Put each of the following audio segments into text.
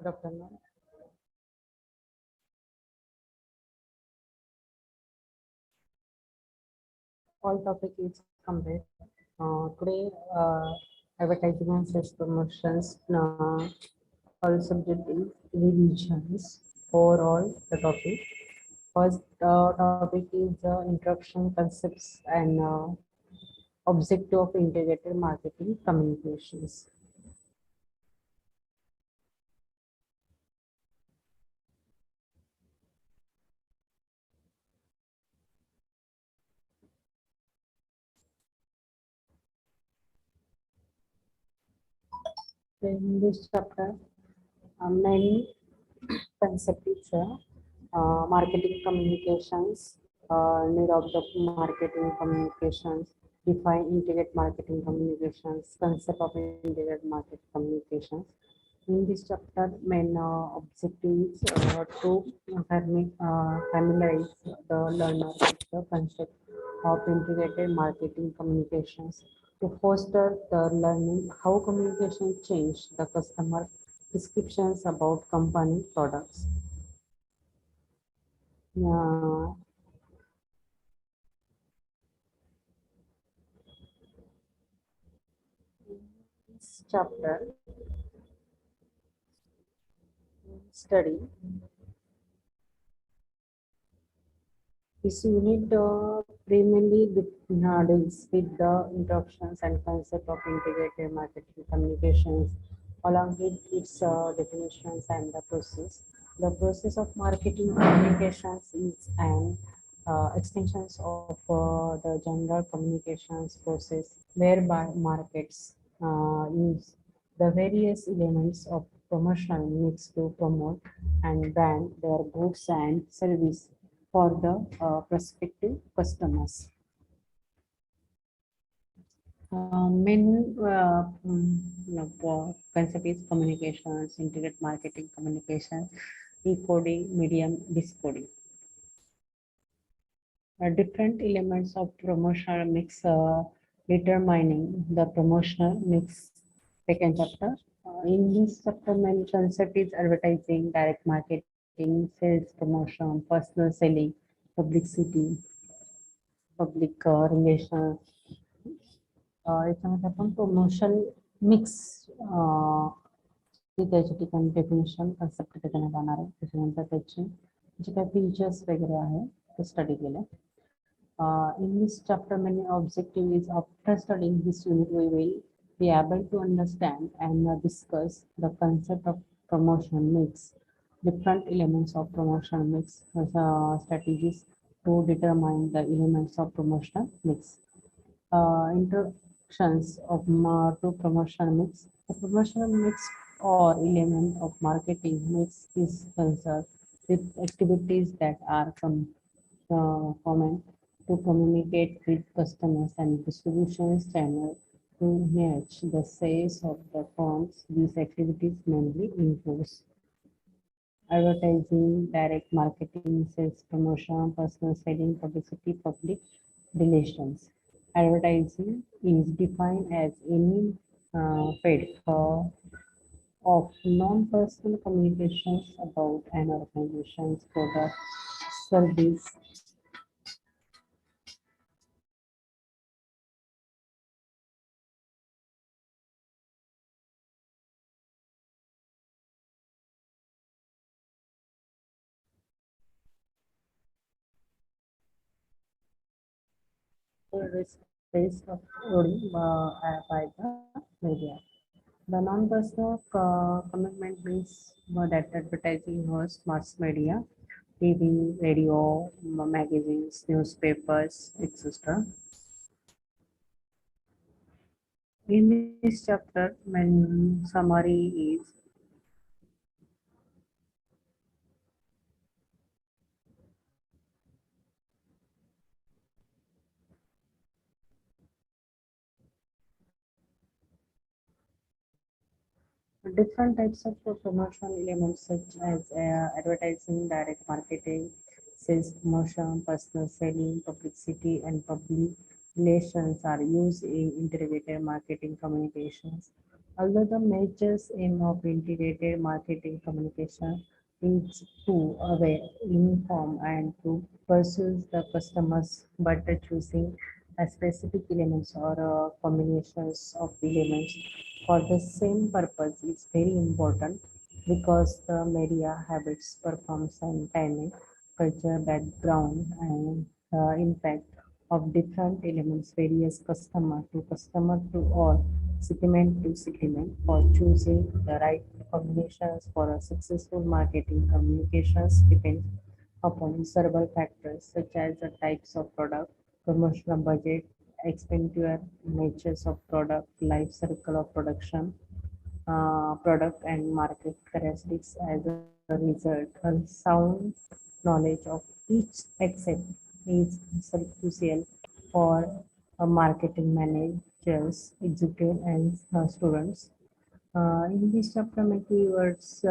Good afternoon. All topic is complete. Today, advertising and sales promotions. All subject is revisions. Overall, the topic. First topic is introduction concepts and objective of integrated marketing communications. In this chapter, main concept is marketing communications, need of the marketing communications, define integrate marketing communications, concept of integrated market communications. In this chapter, main objective is to familiarize the learner with the concept of integrated marketing communications to foster the learning how communication change the customer descriptions about company products. Uh, this chapter study this unit primarily deals with the introductions and concept of integrated marketing communications along with its definitions and the process. The process of marketing communications is an extensions of the general communications process whereby markets use the various elements of promotional mix to promote and brand their goods and service for the prospective customers. Main concept is communications, integrated marketing communication, decoding, medium, decoding. Different elements of promotional mix determining the promotional mix. Second chapter. In this chapter, main concept is advertising, direct marketing, sales promotion, personal selling, publicity, public relations. याच्यामध्ये आपण promotion mix त्याच्या ठिकाणी definition concept ठिकाणी जाणार आहे त्याच्यानंतर त्याचे जे काही फीचर्स वगैरे आहे ते स्टडी केलं. In this chapter, many objective is after studying this unit, we will be able to understand and discuss the concept of promotion mix, different elements of promotion mix, strategies to determine the elements of promotional mix. Introductions of to promotion mix. The promotional mix or element of marketing mix is concerned with activities that are common to communicate with customers and distribution channel to match the sales of the firms. These activities mainly include advertising, direct marketing, sales promotion, personal selling, publicity, public relations. Advertising is defined as any paid of non-personal communications about an organization's product, service, risk of by the media. The non-personal commitment means that advertising hosts mass media, TV, radio, magazines, newspapers, etc. In this chapter, main summary is different types of promotional elements such as advertising, direct marketing, sales promotion, personal selling, publicity, and public relations are used in integrated marketing communications. Although the major aim of integrated marketing communication is to aware, inform, and to pursue the customers, but choosing a specific elements or combinations of elements for the same purpose is very important because the media habits, performs, and timing, culture background, and impact of different elements varies customer to all segment to segment for choosing the right combinations for a successful marketing communications depends upon several factors such as the types of product, promotional budget, expenditure, natures of product, life cycle of production, product and market characteristics. As a result, a sound knowledge of each aspect is crucial for marketing managers, executives, and students. In this chapter, my keywords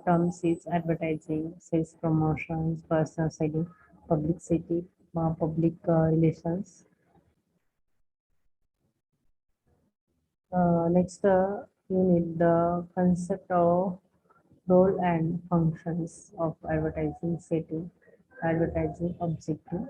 terms is advertising, sales promotions, personal selling, publicity, public relations. Next, you need the concept of role and functions of advertising setting, advertising objective.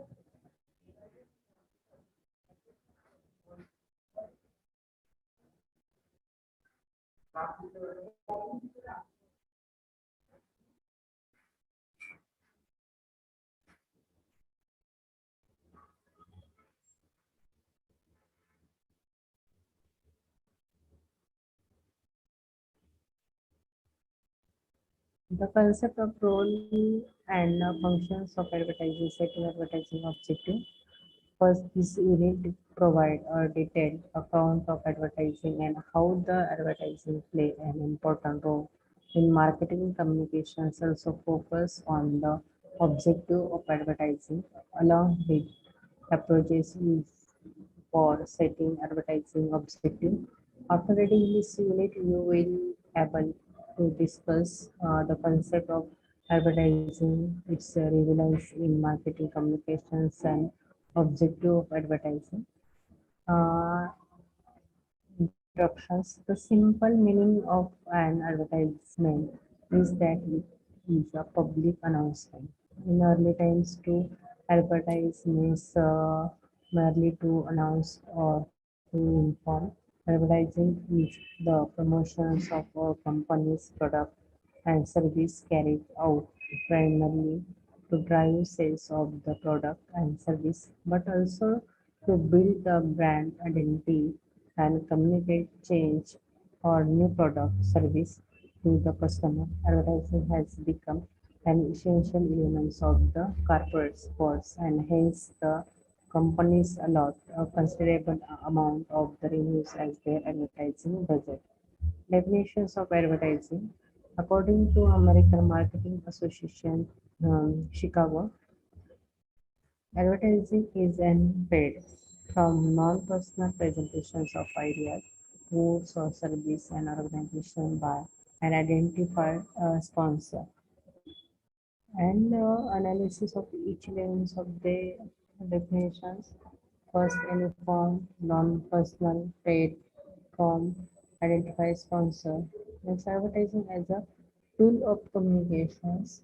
The concept of role and functions of advertising setting, advertising objective. First, this unit provide a detailed account of advertising and how the advertising play an important role in marketing communications. Also focus on the objective of advertising along with approaches used for setting advertising objective. After reading this unit, you will able to discuss the concept of advertising, its relevance in marketing communications and objective of advertising. Uh, Introductions. The simple meaning of an advertisement is that it is a public announcement. In early times, to advertise means merely to announce or to inform. Advertising is the promotions of a company's product and service carried out primarily to drive sales of the product and service, but also to build the brand identity and communicate change or new product service to the customer. Advertising has become an essential element of the corporate sports and hence the companies allot a considerable amount of the revenues as their advertising budget. Definitions of advertising. According to American Marketing Association, Chicago, advertising is an paid from non-personal presentations of ideas, goods or service and organization by an identified sponsor and analysis of each elements of the definitions. First, any form, non-personal, paid form, identify sponsor. Next, advertising as a tool of communications.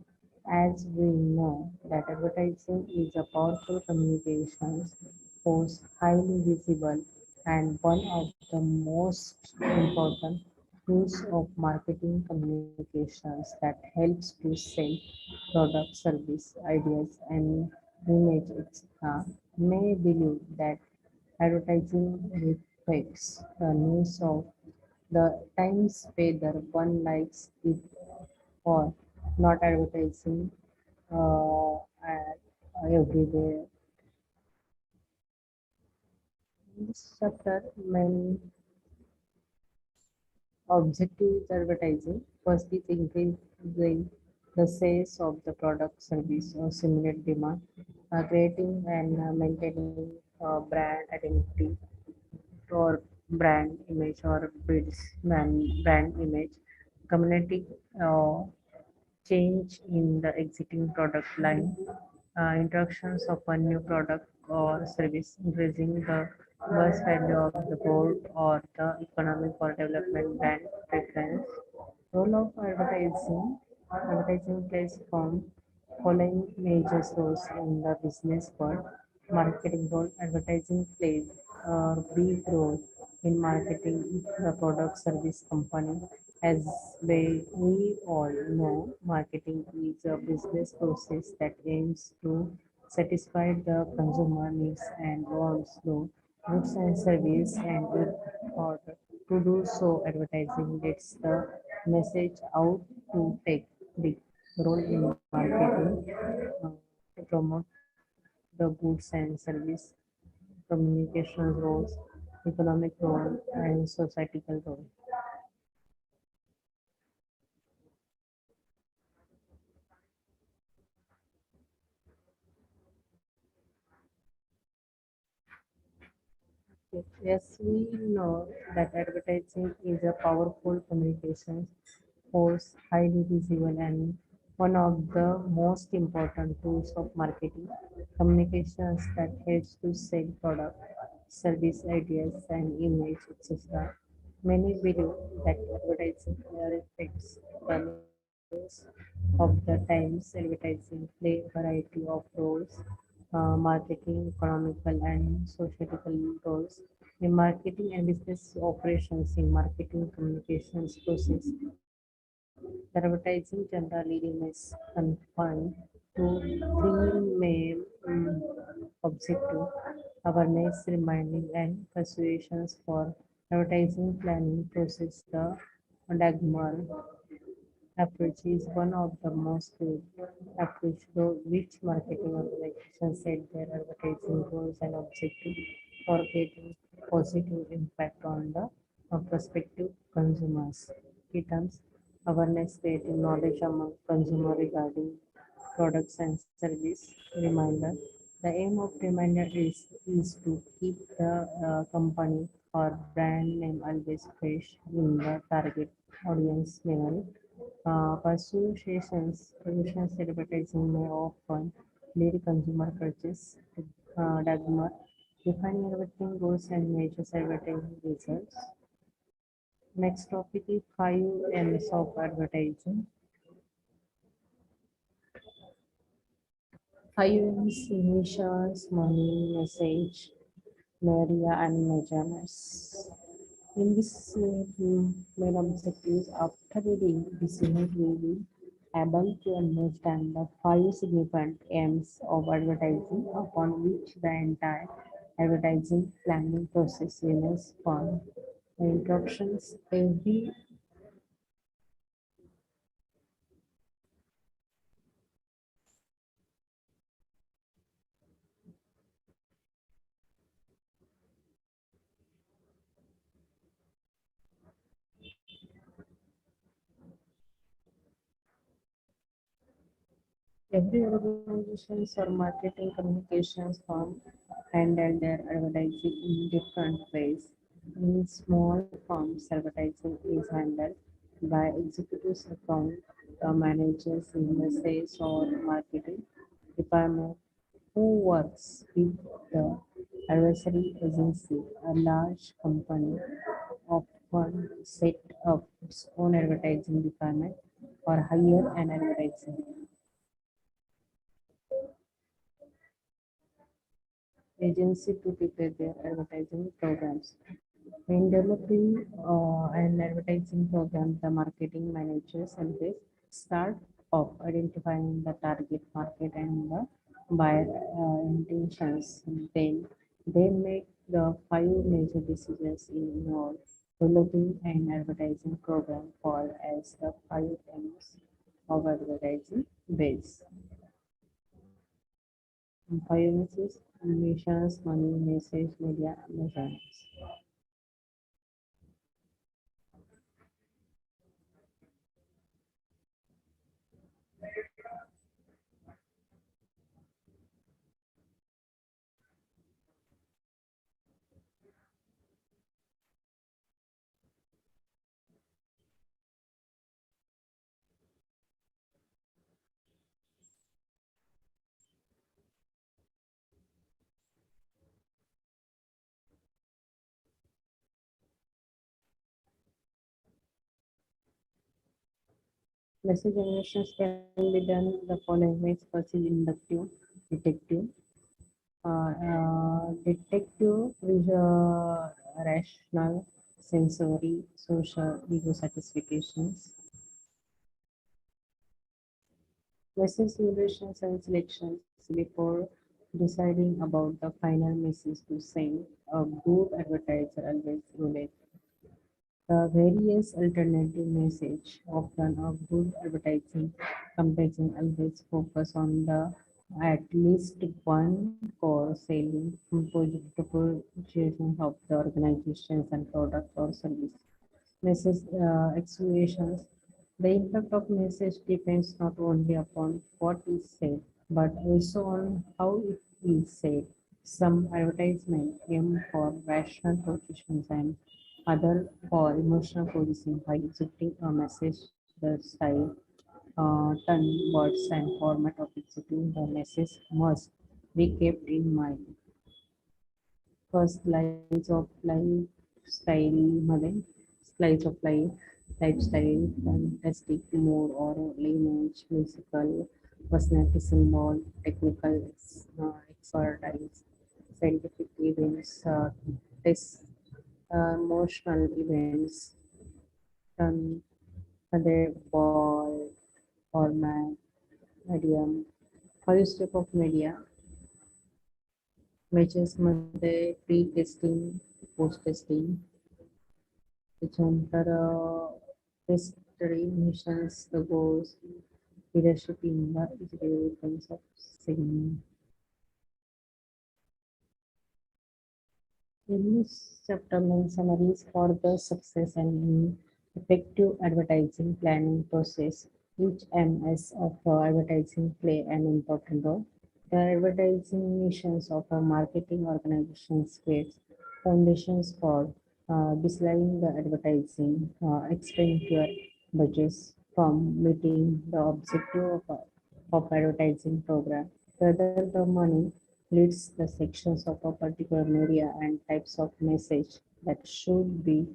As we know that advertising is a powerful communications force, highly visible, and one of the most important tools of marketing communications that helps to sell product, service, ideas, and images. May believe that advertising reflects the needs of the times whether one likes it or not. Advertising everywhere. In this chapter, main objective is advertising. First is increasing the sales of the product, service, or similar demand, creating and maintaining brand identity or brand image or builds brand image, community change in the existing product line, introductions of a new product or service, increasing the was value of the board or the economic or development brand preference. Role of advertising. Advertising plays from following major roles in the business world. Marketing role. Advertising plays a big role in marketing the product service company. As we all know, marketing is a business process that aims to satisfy the consumer needs and wants through goods and service and in order to do so advertising gets the message out to take the role in marketing to promote the goods and service communication roles economic role and societal role. Yes, we know that advertising is a powerful communication force, highly visible, and one of the most important tools of marketing communications that helps to sell product, service ideas, and image, etc. Many believe that advertising reflects the news of the times. Advertising play a variety of roles marketing, economical, and societal roles in marketing and business operations in marketing communications process. The advertising generally remains confined to three main objectives awareness, reminding, and persuasions for advertising planning process. The Dagmar approach is one of the most used approach through which marketing organizations set their advertising goals and objectives for getting positive impact on the prospective consumers. Key terms awareness creating knowledge among consumer regarding products and service. Reminder the aim of reminder is to keep the company or brand name always fresh in the target audience memory. Persuasions advertising may often lead consumer purchase. Dagmar, defining everything goes and measures advertising results. Next topic is 5 M's of advertising. 5 M's missions, money, message, media, and measurements. In this main objectives, after reading this unit, we will able to understand the 5 significant aims of advertising upon which the entire advertising planning process remains formed. The introductions every organizations or marketing communications firm handle their advertising in different ways. In small firms, advertising is handled by executives account managers in the sales or marketing department who works with the advisory agency. A large company often set up its own advertising department or hire an advertising agency to prepare their advertising programs. In developing an advertising program, the marketing managers always start off identifying the target market and the buyer intentions. Then they make the 5 major decisions involved developing an advertising program called as the 5 M's of advertising base. 5 M's is missions, money, message, media, measurements. Message generations can be done the following ways. First is inductive, detective. Detective, visual, rational, sensory, social, ego satisfactions. Message simulations and selections before deciding about the final message to send. A good advertiser always roulette the various alternative message. Often a good advertising campaign always focus on the at least one core selling proposition of the organizations and product or service. Message explanations. The impact of message depends not only upon what is said, but also on how it is said. Some advertisement aim for rational positions and other for emotional positioning by executing a message, the style, tone, words, and format of executing the message must be kept in mind. First, slides of lifestyle मध्ये slides of lifestyle, fantastic mood or image, musical, personality symbol, technical expertise, scientific events, test, emotional events, turn other ball format, medium, five step of media, मॅचेसमध्ये pre testing post testing त्याच्यानंतर टेस्टरी missions the goals leadership in the executive of segment. In this chapter, main summaries for the success and effective advertising planning process. Each MS of advertising play an important role. The advertising missions of a marketing organizations creates foundations for designing the advertising expenditure budgets from meeting the objective of advertising program. Whether the money leads the sections of a particular media and types of message that should be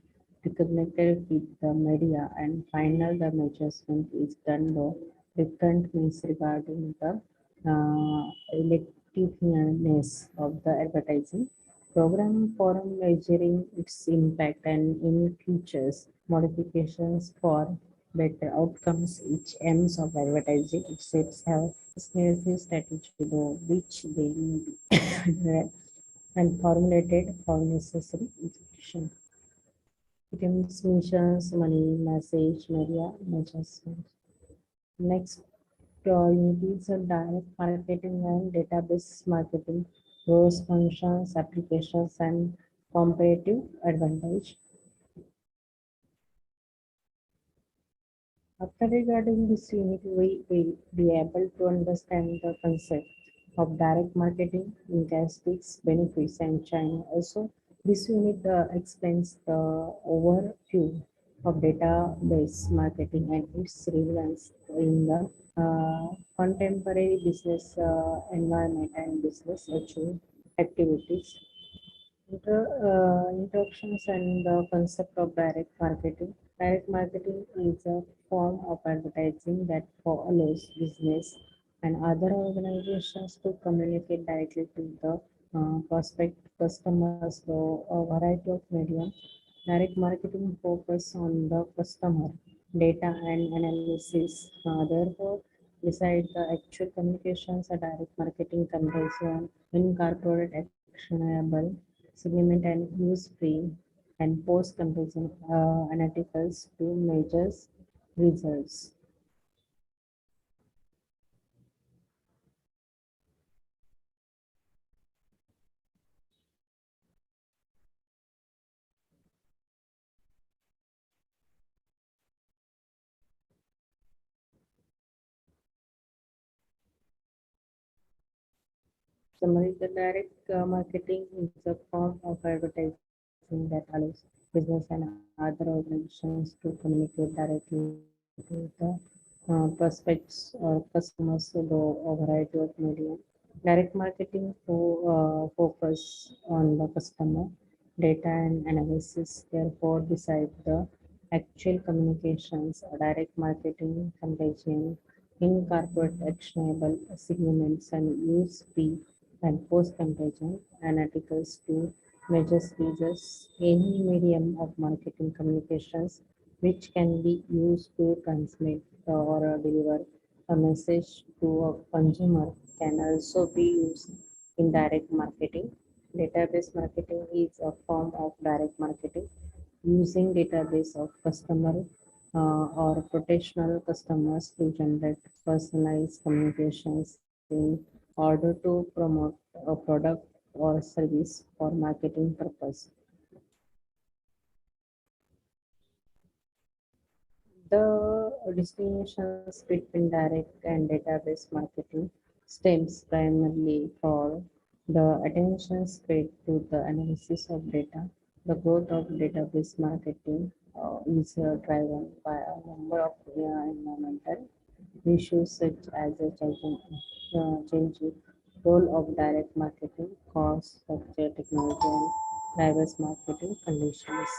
reconnected with the media and final the adjustment is done by different means regarding the effectiveness of the advertising program for measuring its impact and in features modifications for better outcomes. Each aims of advertising itself have a strategy though which they may be and formulated for necessary execution. It aims missions, money, message, media, adjustment. Next units are direct marketing and database marketing, roles, functions, applications, and comparative advantage. After regarding this unit, we will be able to understand the concept of direct marketing, characteristics, benefits, and China. Also, this unit explains the overview of database marketing and its relevance in the contemporary business environment and business activities. Introductions and the concept of direct marketing. Direct marketing is a form of advertising that allows business and other organizations to communicate directly to the prospect customers through a variety of media. Direct marketing focus on the customer data and analysis. Therefore, besides the actual communications, a direct marketing conversion incorporate actionable segment and use free and post comparison analyticals to measures results. Summary: the direct marketing is a form of advertising that allows business and other organizations to communicate directly to the prospects or customers through a variety of media. Direct marketing to focus on the customer data and analysis, therefore decide the actual communications, direct marketing, campaign, incorporate actionable segments and use pre and post campaign analytics to measure users any medium of marketing communications which can be used to transmit or deliver a message to a consumer can also be used in direct marketing. Database marketing is a form of direct marketing using database of customer or potential customers to generate personalized communications in order to promote a product or service for marketing purpose. The distinctions between direct and database marketing stems primarily for the attention paid to the analysis of data. The growth of database marketing is driven by a number of environmental issues such as a changing role of direct marketing, cost, structure, technology, and diverse marketing conditions.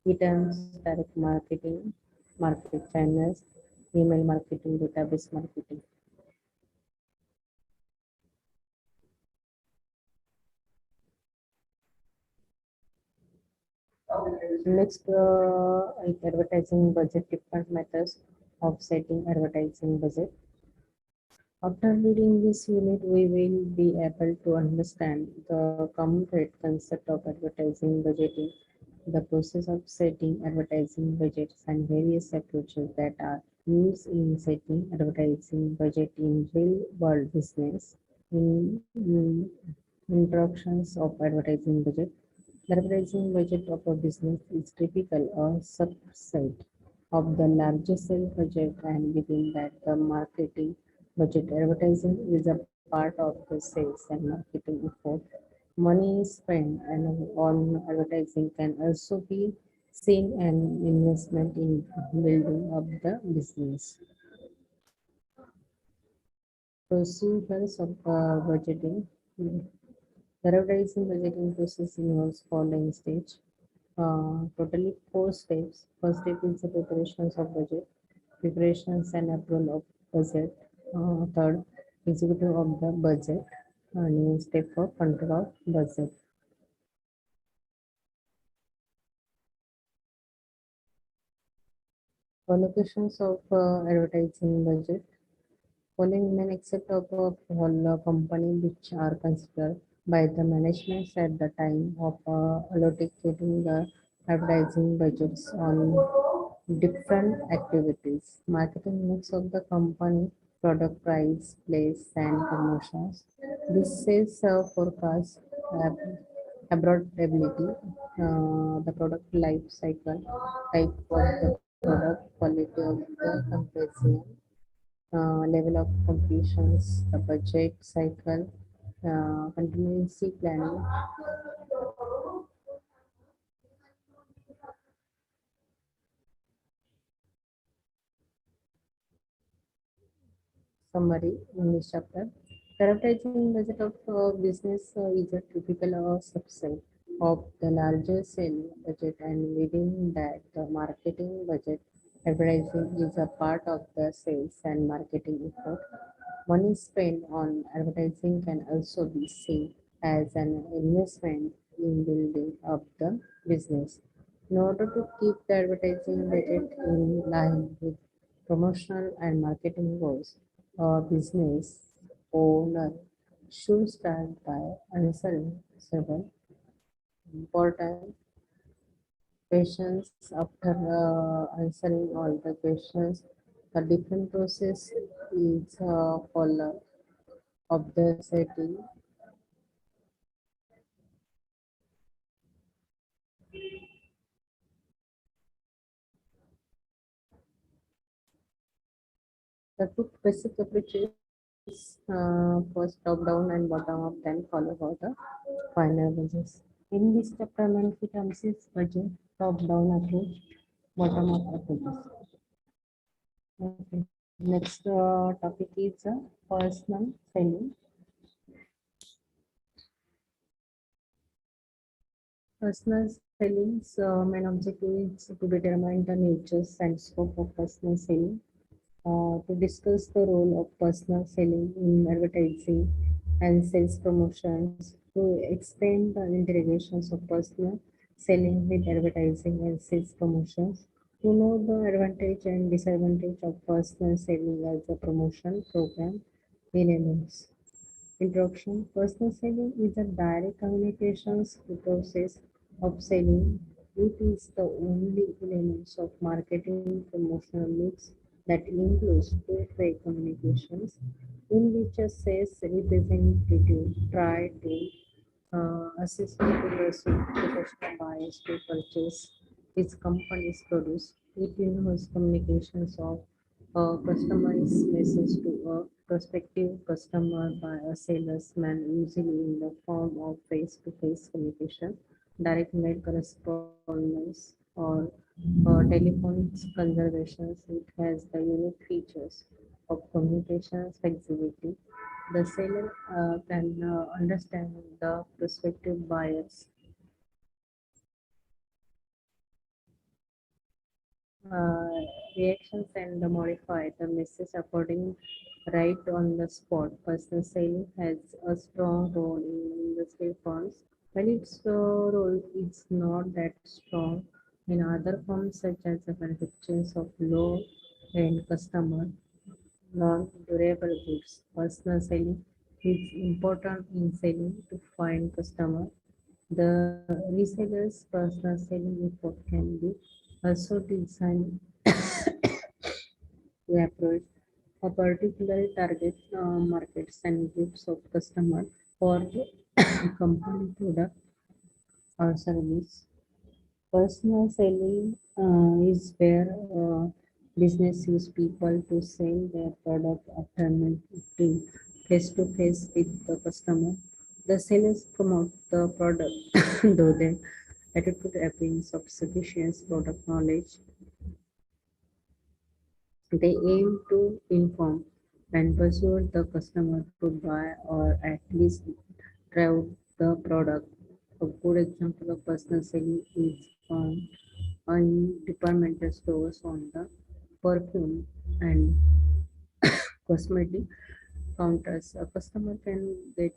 It terms direct marketing, market channels, email marketing, database marketing. Next, like advertising budget, different methods of setting advertising budget. After reading this unit, we will be able to understand the complete concept of advertising budgeting, the process of setting advertising budgets, and various approaches that are used in setting advertising budget in real world business. In introductions of advertising budget, the advertising budget of a business is typical a subset of the larger sales budget, and within that, the marketing budget. Advertising is a part of the sales and marketing effort. Money spent on advertising can also be seen an investment in building up the business. Procedures of budgeting. The advertising budgeting process involves following stage. Totally four steps. First step is the preparations of budget, preparations and approval of budget. Third, executive of the budget. New step for control of budget. Allocations of advertising budget. Following main except of all company which are considered by the management at the time of allocating the advertising budgets on different activities. Marketing mix of the company, product price, place, and promotions. This sales forecast, affordability, the product life cycle, type of the product, quality of the comparison, level of completions, the budget cycle, contingency planning, summary in this chapter. The advertising budget of business is a typical subset of the larger sale budget, and within that, the marketing budget. Advertising is a part of the sales and marketing effort. Money spent on advertising can also be seen as an investment in building up the business. In order to keep the advertising budget in line with promotional and marketing goals, a business owner should start by answering several important questions. After answering all the questions, a different process is followed of the setting. The two basic approaches, first top down and bottom up, then follow for the final budgets. In this chapter, main key terms is budget, top down approach, bottom up approaches. Okay. Next topic is personal selling. Personal selling's main objective is to determine the nature and scope of personal selling, to discuss the role of personal selling in advertising and sales promotions, to explain the interrogations of personal selling with advertising and sales promotions, to know the advantage and disadvantage of personal selling as a promotion program elements. Introduction. Personal selling is a direct communications process of selling. It is the only elements of marketing promotional mix that includes two-way communications in which a sales representative try to assist to persuade professional buyers to purchase his company's produce. It involves communications of a customized message to a prospective customer by a salesman, usually in the form of face-to-face communication, direct mail correspondence, or telephone conversations. It has the unique features of communications flexibility. The seller can understand the prospective buyer's uh, reactions and modify the message according right on the spot. Personal selling has a strong role in industry firms, while its role is not that strong in other firms such as the manufacturers of low-end customer non-durable goods. Personal selling is important in selling to find customer. The reseller's personal selling effort can be also designed to approach a particular target markets and groups of customers for the company product or service. Personal selling is where business use people to sell their product after meeting face to face with the customer. The sellers promote the product, though their attitude appearance of sufficient product knowledge. They aim to inform and persuade the customer to buy or at least try out the product. A good example of personal selling is on departmental stores on the perfume and cosmetic counters. A customer can get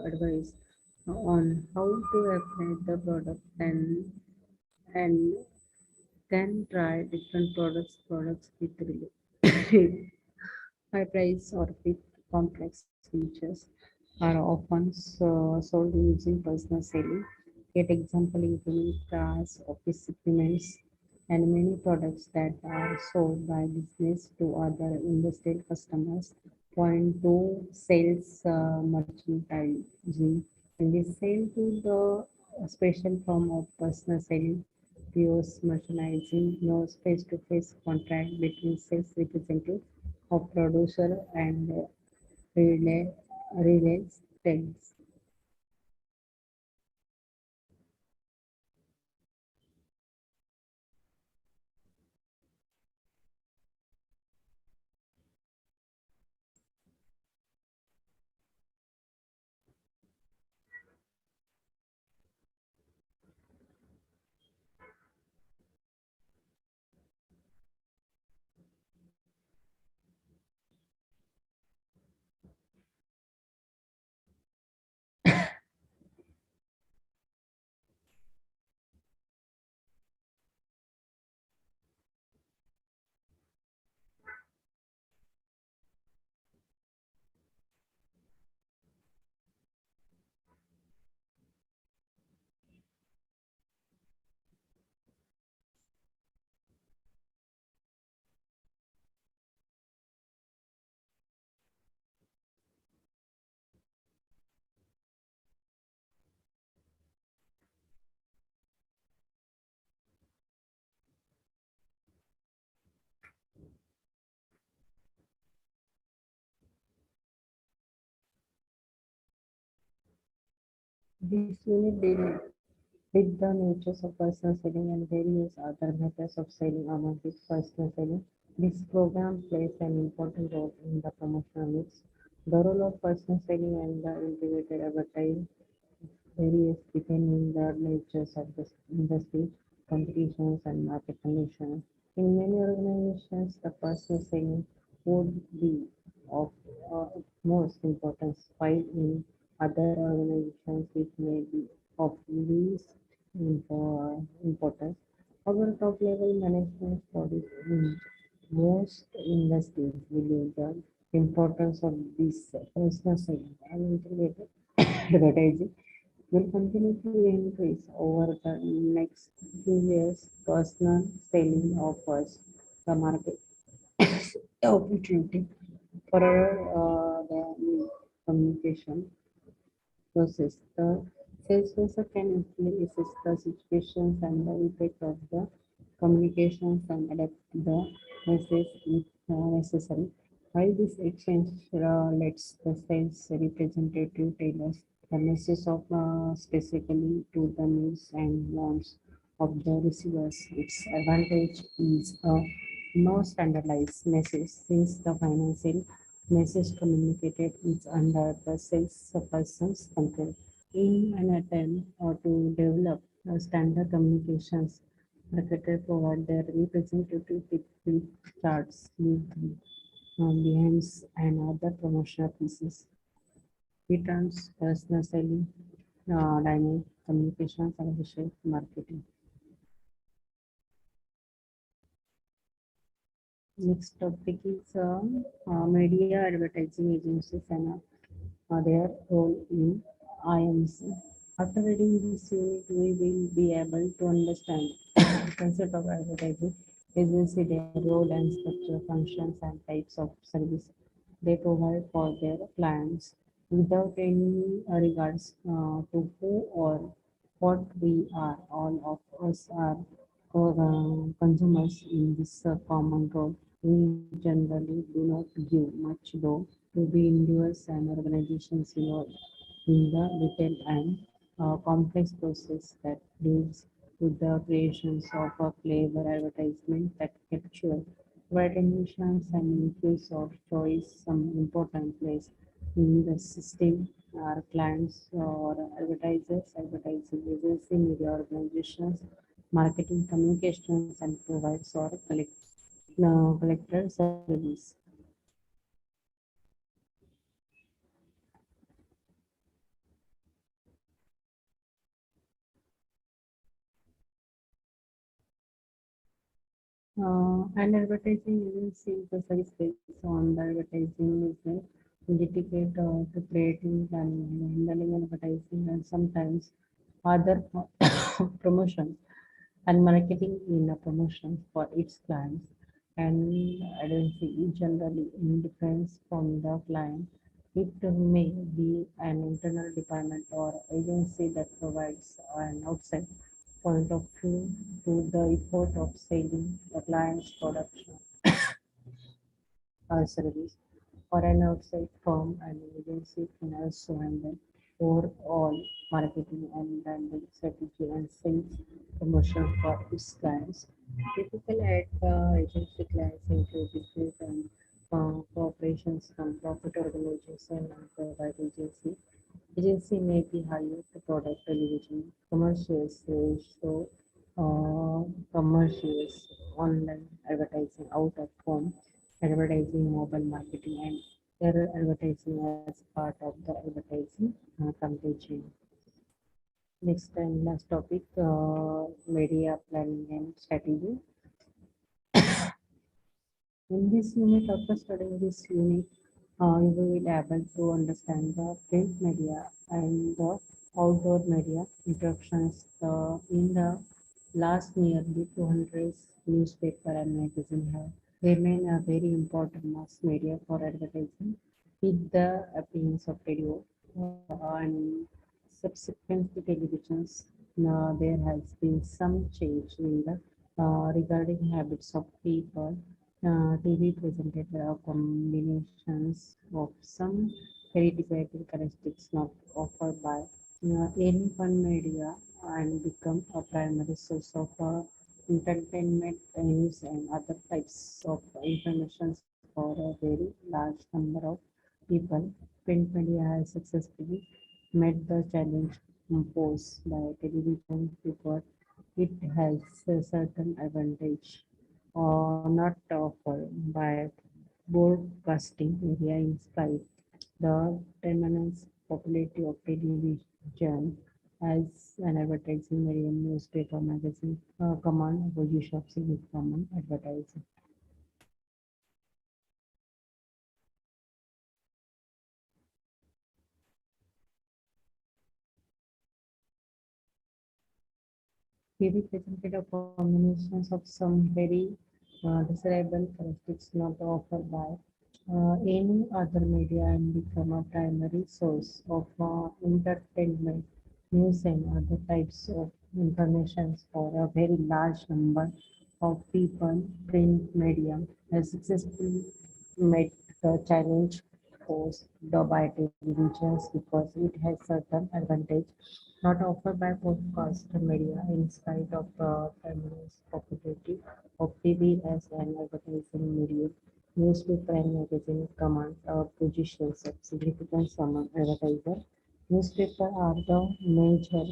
advice on how to apply the product and can try different products with high price or with complex features are often sold using personal selling. Yet example including cars, office supplements, and many products that are sold by business to other industrial customers point to sales merchandising. And this sale to the special form of personal selling, pure merchandising, no face-to-face contract between sales representative of producer and relay relays trends. This unit deal with the natures of personal selling and various other methods of selling among this personal selling. This program plays an important role in the promotional mix. The role of personal selling and the integrated advertising. varies depending the natures of the industry, competitions, and market conditions. In many organizations, the personal selling would be of most importance, while in other organizations it may be of least importance. Our top level management bodies in most industries believe the importance of this personal selling and integrated advertising will continue to increase over the next few years. Personal selling offers the market opportunity for the communication process. The salesperson can easily assess the situations and the impact of the communications and adapt the message if necessary. While this exchange lets the sales representative tailor the message of specifically to the needs and wants of the receivers. Its advantage is no standardized message since the financial message communicated is under the salesperson's control. In an attempt to develop standard communications, marketers provide their representative with flip charts, with behinds, and other promotional pieces. Returns, personal selling, dynamic communications, and visual marketing. Next topic is media advertising agencies and their role in IMC. After reading this unit, we will be able to understand the concept of advertising agency, their role and structure, functions, and types of service they provide for their clients without any regards to who or what we are. All of us are consumers in this common role. We generally do not give much though to be individuals and organizations involved in the detailed and complex process that leads to the creations of a clever advertisement that capture attentions and increase of choice some important place in the system. Our clients or advertisers, advertising agency, media organizations, marketing communications, and provides or collector service. And advertising agency is the service based on the advertising business dedicate to creating, planning, and handling advertising and sometimes other promotions and marketing in a promotion for its clients. And agency is generally indifferent from the client. It may be an internal department or agency that provides an outside point of view to the effort of selling the client's production or service, or an outside firm and agency can also handle overall marketing and branding strategy and sales promotion for its clients. Typical ad agency clients include business and corporations, non-profit organization, and private agency. Agency may be hired to product television, commercials, show, commercials, online advertising, out of home advertising, mobile marketing, and their advertising as part of the advertising campaign. Next and last topic, media planning and strategy. In this unit, after studying this unit, you will be able to understand the print media and the outdoor media interactions. In the last nearly 200 newspaper and magazine have remain a very important mass media for advertising. With the appearance of radio and subsequent televisions, there has been some change in the regarding habits of people. TV presented combinations of some very desired characteristics not offered by any one media and become a primary source of entertainment, news, and other types of information for a very large number of people. Print media has successfully met the challenge imposed by television because it has a certain advantage or not offered by broadcasting media in spite the tremendous popularity of television as an advertising medium, newspaper, magazine, command a position of significant advertising. TV presented a combination of some very desirable characteristics not offered by any other media and become a primary source of entertainment, news and other types of information for a very large number of people. Print media has successfully met the challenge posed by televisions because it has certain advantage not offered by broadcast media in spite of the tremendous popularity of TV as an advertising medium. Newspaper and magazine command positions of significance among advertisers. Newspaper are the major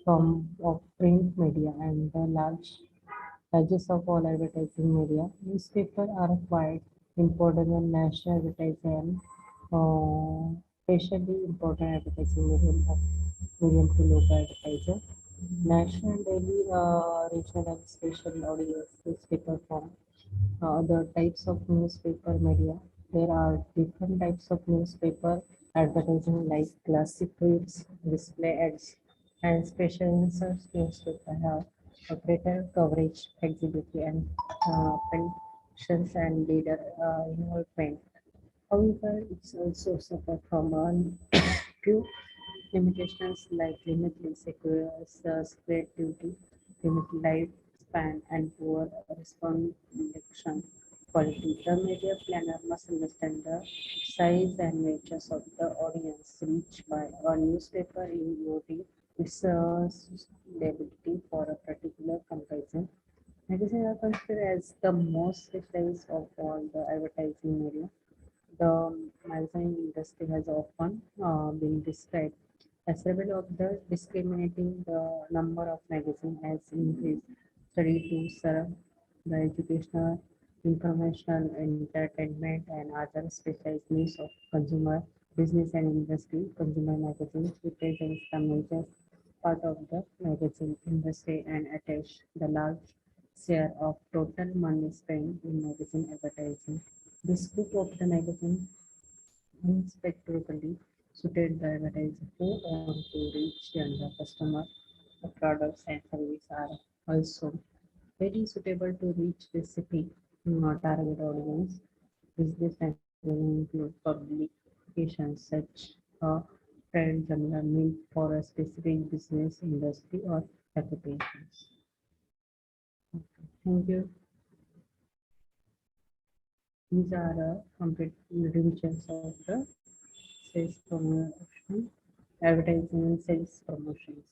form of print media and the largest of all advertising media. Newspapers are quite important in national advertising, especially important advertising medium to local advertiser. National, daily, regional, and special audience newspaper form the types of newspaper media. There are different types of newspaper advertising like classic reads, display ads, and special inserts newspaper have a greater coverage, flexibility, and pensions and leader involvement. However, it's also suffer from a few limitations like limited creativity, limited lifespan, and poor response quality. The media planner must understand the size and natures of the audience reached by a newspaper in UOT, its suitability for a particular comparison. Magazines are considered as the most specialized of all the advertising media. The magazine industry has often been described as several of the discriminating the number of magazines has increased study to serve the educational, informational, entertainment, and other specialized needs of consumer, business, and industry. Consumer magazines represents the major part of the magazine industry and attach the large share of total money spent in magazine advertising. The scope of the magazine unspecifically suited the advertiser who want to reach younger customers. The products and services are also very suitable to reach specific target audience. Business magazines include publications such a trend journal meant for a specific business industry or applications. Thank you. These are complete revisions of the sales promotion, advertising and sales promotions.